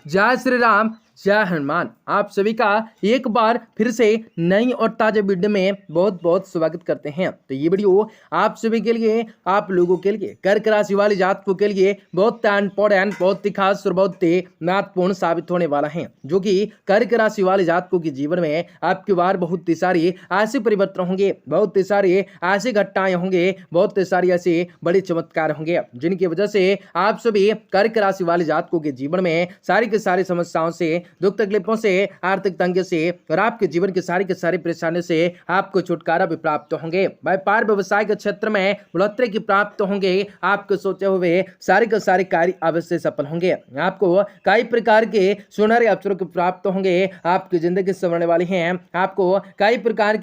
जय श्री राम, जय हनुमान। आप सभी का एक बार फिर से नई और ताजा वीडियो में बहुत बहुत स्वागत करते हैं। तो ये वीडियो आप सभी के लिए, आप लोगों के लिए, कर्क राशि वाले जातकों के लिए बहुत इंपॉर्टेंट, बहुत ही खास और बहुत ही महत्वपूर्ण साबित होने वाला है, जो कि कर्क राशि वाले जातकों के जीवन में आपकी बार बहुत ही सारी ऐसे परिवर्तन होंगे, बहुत ही सारी ऐसी घटनाएं होंगे, बहुत ही सारी ऐसे बड़े चमत्कार होंगे, जिनकी वजह से आप सभी कर्क राशि वाले जातकों के जीवन में सारी की सारी समस्याओं से, दुख तकलीफों से, आर्थिक तंगी से और आपके जीवन की सारी परेशानियों से आपको छुटकारा भी प्राप्त होंगे। व्यापार व्यवसाय के क्षेत्र में बढ़ोतरी की प्राप्त होंगे। आपको सोचे हुए सारे के सारे कार्य अवश्य सफल होंगे। आपको कई प्रकार के सुनहरे अवसरों के प्राप्त होंगे। आपकी जिंदगी संवरने वाली है। आपको कई प्रकार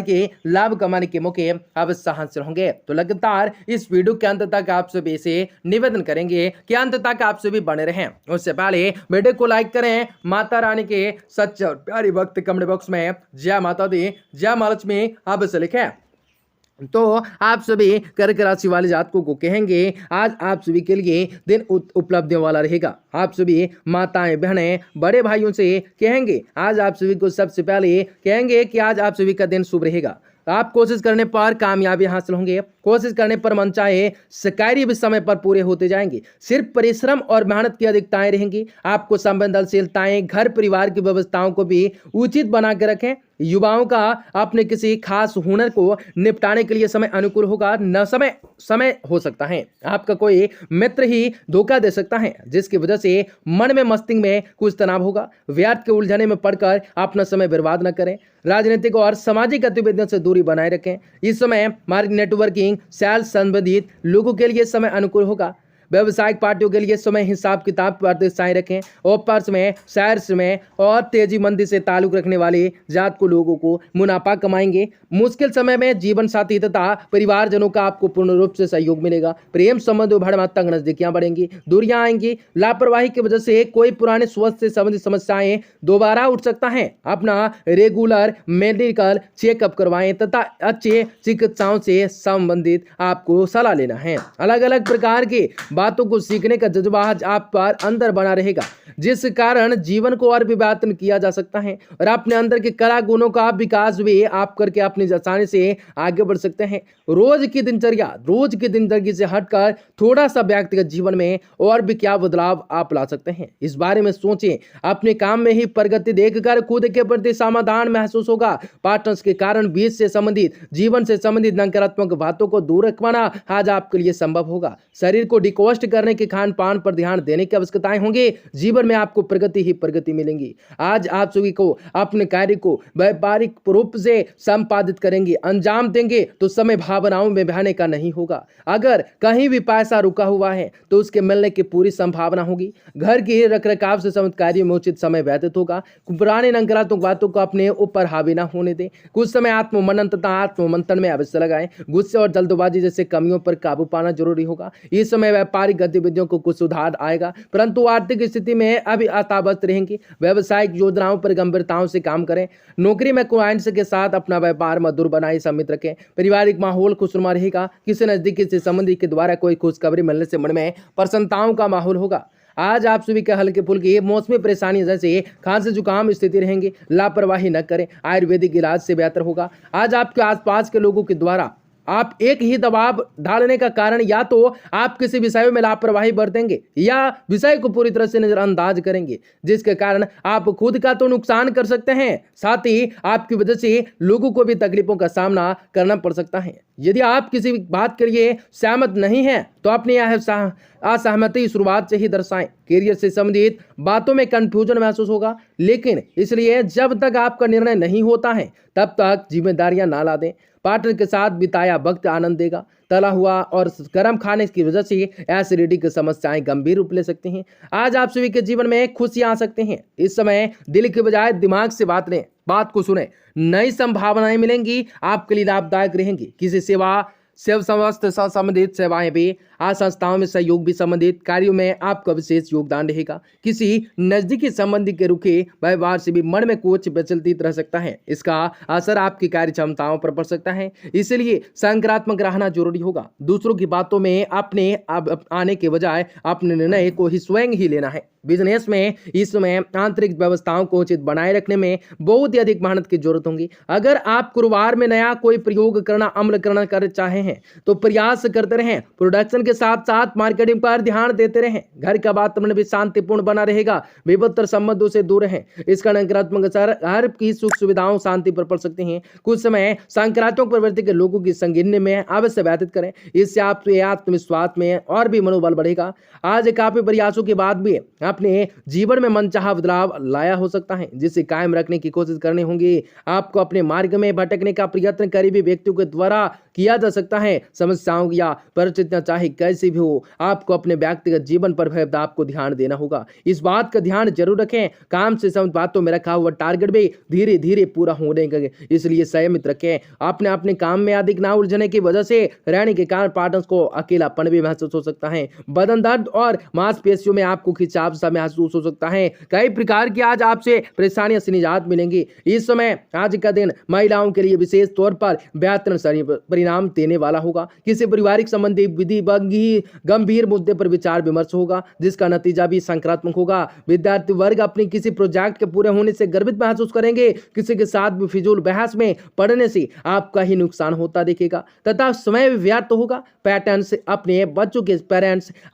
के लाभ कमाने के मौके अवश्य हासिल होंगे। तो लगातार इस वीडियो के अंत तक आप सभी से निवेदन करेंगे कि अंत तक आप सभी बने रहें। उससे पहले वीडियो को लाइक करें। माता रानी के सच्चे और प्यारी भक्त कमेंट बॉक्स में जय माता दी, जय मां लक्ष्मी अवश्य लिखें। तो आप सभी कर्क राशि वाले जातकों को कहेंगे आज आप सभी के लिए दिन उपलब्धियों वाला रहेगा। आप सभी माताएं, बहनें, बड़े भाइयों से कहेंगे आज आप सभी को सबसे पहले कहेंगे कि आज आप सभी का दिन शुभ रहेगा। आप कोशिश करने पर कामयाबी हासिल होंगे। कोशिश करने पर मन चाहे कार्य भी समय पर पूरे होते जाएंगे। सिर्फ परिश्रम और मेहनत की अधिकताएं रहेंगी। आपको संवेदनशीलताएं, घर परिवार की व्यवस्थाओं को भी उचित बना के रखें। युवाओं का अपने किसी खास हुनर को निपटाने के लिए समय अनुकूल होगा। न समय हो सकता है आपका कोई मित्र ही धोखा दे सकता है, जिसकी वजह से मन में, मस्तिष्क में कुछ तनाव होगा। व्यर्थ के उलझने में पड़कर अपना समय बर्बाद न करें। राजनीतिक और सामाजिक गतिविधियों से दूरी बनाए रखें। इस समय मार्केट, नेटवर्किंग, सेल्स संबंधित लोगों के लिए समय अनुकूल होगा। व्यावसायिक पार्टियों के लिए समय हिसाब किताब पर दिशाएं रखें। ऑफर्स में, शेयर्स में और तेजी मंदी से ताल्लुक रखने वाले जात को लोगों को मुनाफा कमाएंगे। मुश्किल समय में जीवन साथी तथा परिवारजनों का आपको पूर्ण रूप से सहयोग मिलेगा। प्रेम संबंध उभरने तक नजदीकियां बढ़ेंगी, दूरियां आएंगी। लापरवाही की वजह से कोई पुराने स्वास्थ्य से संबंधित समस्याएं दोबारा उठ सकता है। अपना रेगुलर मेडिकल चेकअप करवाएं तथा अच्छे चिकित्साओं से संबंधित आपको सलाह लेना है। अलग अलग प्रकार के बातों को सीखने का जज्बा आप पर अंदर बना रहेगा, जिस कारण जीवन को और भी बेहतर किया जा सकता है और अपने अंदर के कला गुणों का विकास भी आप करके अपनी आसानी से आगे बढ़ सकते हैं। रोज की दिनचर्या से हटकर थोड़ा सा व्यक्तिगत जीवन में और भी क्या बदलाव आप ला सकते हैं, इस बारे में सोचें। अपने काम में ही प्रगति देखकर खुद के प्रति समाधान महसूस होगा। पार्टनर्स के कारण बीच से संबंधित, जीवन से संबंधित नकारात्मक बातों को दूर रखवाना आज आपके लिए संभव होगा। शरीर को डिकॉस्ट करने के खान पान पर ध्यान देने की आवश्यकताएं होंगी। जीवन में आपको प्रगति ही प्रगति मिलेंगी। आज आप सभी को अपने कार्य को व्यापारिक रूप से संपादित करेंगे, अंजाम देंगे तो समय भावनाओं में बहने का नहीं होगा। अगर कहीं भी पैसा रुका हुआ है तो उसके मिलने की पूरी संभावना होगी। घर की रखरखाव से संबंधित कार्यों में उचित समय व्यतीत होगा। पुराने नकारात्मक बातों को अपने ऊपर हावी न होने दें। कुछ समय आत्ममनन तथा आत्ममंथन में अवश्य लगाएं। गुस्से और जल्दबाजी जैसे कमियों पर काबू पाना जरूरी होगा। इस समय व्यापारिक गतिविधियों को कुछ सुधार आएगा, परंतु आर्थिक स्थिति में अभी अतावस्थ रहेंगी। व्यावसायिक योजनाओं पर गंभीरताओं से काम करें। नौकरी में क्लाइंट्स के साथ अपना व्यापार मधुर बनाए सम्मिलित रखें। पारिवारिक माहौल खुशनुमा रहेगा। किसी नजदीकी से संबंधी के द्वारा कोई खुशखबरी मिलने से मन में प्रसन्नताओं का माहौल होगा। आज आप सभी के हल्के फुल्के मौसमी परेशानी जैसे खांसी जुकाम स्थिति रहेंगी। लापरवाही न करें, आयुर्वेदिक इलाज से बेहतर होगा। आज आपके आसपास के लोगों के द्वारा आप एक ही दबाव डालने का कारण या तो आप किसी विषय में लापरवाही बरतेंगे या विषय को पूरी तरह से नजरअंदाज करेंगे, जिसके कारण आप खुद का तो नुकसान कर सकते हैं, साथ ही आपकी वजह से लोगों को भी तकलीफों का सामना करना पड़ सकता है। यदि आप किसी बात के लिए सहमत नहीं हैं तो अपनी असहमति शुरुआत से ही दर्शाएं। करियर से संबंधित बातों में कंफ्यूजन महसूस होगा, लेकिन इसलिए जब तक आपका निर्णय नहीं होता है तब तक जिम्मेदारियां ना ला दें। पार्टनर के साथ बिताया वक्त आनंद देगा। तला हुआ और गर्म खाने की वजह से एसिडिटी की समस्याएं गंभीर रूप ले सकती हैं। आज आप सभी के जीवन में खुशियां आ सकती हैं। इस समय दिल के बजाय दिमाग से बात को सुने। नई संभावनाएं मिलेंगी, आपके लिए लाभदायक रहेंगी। किसी सेवा से संबंधित सेवाएं भी आज संस्थाओं में सहयोग भी संबंधित कार्यों में आपका विशेष योगदान रहेगा। किसी नजदीकी संबंधी के रुके व्यवहार से भी मन में कुछ विचलित रह सकता है। इसका असर आपकी कार्य क्षमताओं पर पड़ सकता है, इसलिए सकारात्मक रहना जरूरी होगा। दूसरों की बातों में अपने अब आने के बजाय अपने निर्णय को ही स्वयं ही लेना है। बिजनेस में इस समय आंतरिक व्यवस्थाओं को उचित बनाए रखने में बहुत ही अधिक मेहनत की जरूरत होगी। अगर आप गुरुवार में नया कोई प्रयोग करना अमल करना कर चाहे हैं तो प्रयास करते रहें। प्रोडक्शन के साथ साथ मार्केटिंग पर ध्यान देते रहें। घर का वातावरण भी शांतिपूर्ण बना रहेगा। विपत्तर संबंधों से दूर रहें। इसका नकारात्मक असर घर की सुख सुविधाओं शांति पर पड़ सकते हैं। कुछ समय सकारात्मक प्रवृत्ति के लोगों की संगिनने में अवश्य व्यतीत करें। इससे आपके आत्मविश्वास में और भी मनोबल बढ़ेगा। आज काफी प्रयासों के बाद भी अपने जीवन में मनचाहा बदलाव लाया हो सकता है, जिसे कायम रखने की कोशिश करनी होगी। आपको अपने मार्ग में भटकने का प्रयत्न करीबी व्यक्तियों के द्वारा किया जा सकता है। समस्याओं या परिस्थितियां चाहे कैसी भी हो, आपको अपने व्यक्तिगत जीवन पर भी आपको ध्यान देना होगा। इस बात का ध्यान जरूर रखें, काम से संबंधित बातों में रखा हुआ टारगेट भी धीरे धीरे पूरा होने लगे, इसलिए संयमित रखें। अपने काम में अधिक ना उलझने की वजह से रहने के कारण पार्टनर्स को अकेलापन भी महसूस हो सकता है। बदन दर्द और मांसपेशियों में आपको खिंचाव सा महसूस हो सकता है। कई प्रकार की आज आपसे परेशानियों से निजात मिलेंगी। इस समय आज का दिन महिलाओं के लिए विशेष तौर पर बेहतर परिणाम देने वाला होगा। किसी पारिवारिक संबंधी विधि गंभीर मुद्दे पर विचार विमर्श होगा, जिसका नतीजा भी सकारात्मक होगा। विद्यार्थी वर्ग अपने किसी प्रोजेक्ट के पूरे होने से गर्वित महसूस करेंगे। किसी के साथ भी फिजूल बहस में पड़ने से आपका ही नुकसान होता दिखेगा तथा समय भी व्यर्थ होगा। पेरेंट्स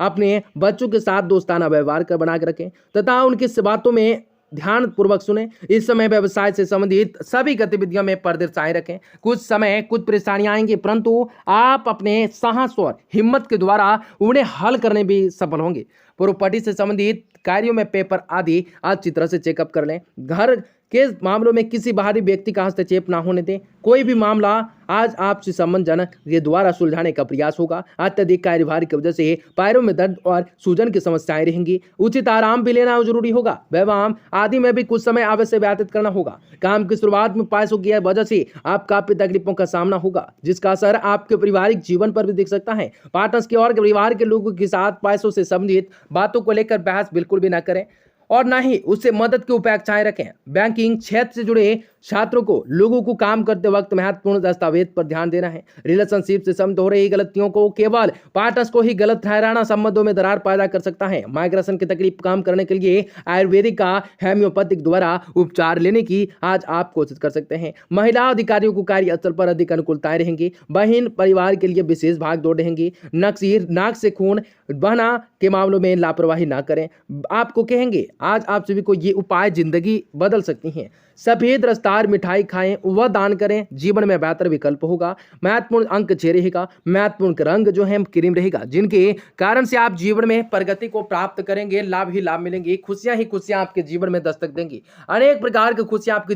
अपने बच्चों के साथ दोस्ताना व्यवहार कर बना के रखें तथा उनकी बातों में ध्यान पूर्वक सुने। इस समय व्यवसाय से संबंधित सभी गतिविधियों में पर्दाशाई रखें। कुछ समय कुछ परेशानियां आएंगी, परंतु आप अपने साहस और हिम्मत के द्वारा उन्हें हल करने भी सफल होंगे। प्रॉपर्टी से संबंधित कार्यों में पेपर आदि अच्छी तरह से चेकअप कर लें। घर के मामलों में किसी बाहरी व्यक्ति का हस्तक्षेप ना होने दें। कोई भी मामला आज आपसे संबंधजनक के द्वारा सुलझाने का प्रयास होगा। अत्यधिक कार्यभार की वजह से पैरों में दर्द और सूजन की समस्याएं रहेंगी। उचित आराम भी लेना जरूरी होगा। व्यायाम आदि में भी कुछ समय अवश्य व्यतीत करना होगा। काम की शुरुआत में पैसों की वजह से आप काफी तकलीफों का सामना होगा, जिसका असर आपके पारिवारिक जीवन पर भी दिख सकता है। पार्टनर्स के और परिवार के लोगों के साथ पैसों से संबंधित बातों को लेकर बहस बिल्कुल भी ना करें और ना ही उससे मदद की अपेक्षाएं रखें। बैंकिंग क्षेत्र से जुड़े छात्रों को लोगों को काम करते वक्त महत्वपूर्ण दस्तावेज पर ध्यान देना है। रिलेशनशिप से संबंधित हो रही गलतियों को केवल पार्टनर्स को ही गलत ठहराना संबंधों में दरार पैदा कर सकता है। माइग्रेशन की तकलीफ कम करने के लिए आयुर्वेदिक का होम्योपैथिक द्वारा उपचार लेने की आज आप कोशिश कर सकते हैं। महिला अधिकारियों को कार्यस्थल पर अधिक अनुकूलताएं रहेंगी। बहन परिवार के लिए विशेष भाग दौड़ रहेंगी। नाक से खून बहना के मामलों में लापरवाही ना करें। आपको कहेंगे आज आप सभी को ये उपाय जिंदगी बदल सकती हैं। सफेद रसदार मिठाई खाएं, वह दान करें, जीवन में बेहतर विकल्प होगा। महत्वपूर्ण अंक 6 रहेगा। महत्वपूर्ण रंग जो है क्रीम रहेगा, जिनके कारण से आप जीवन में प्रगति को प्राप्त करेंगे। लाभ ही लाभ मिलेंगे। खुशियां ही खुशियां आपके जीवन में दस्तक देंगी। अनेक प्रकार की खुशियां आपके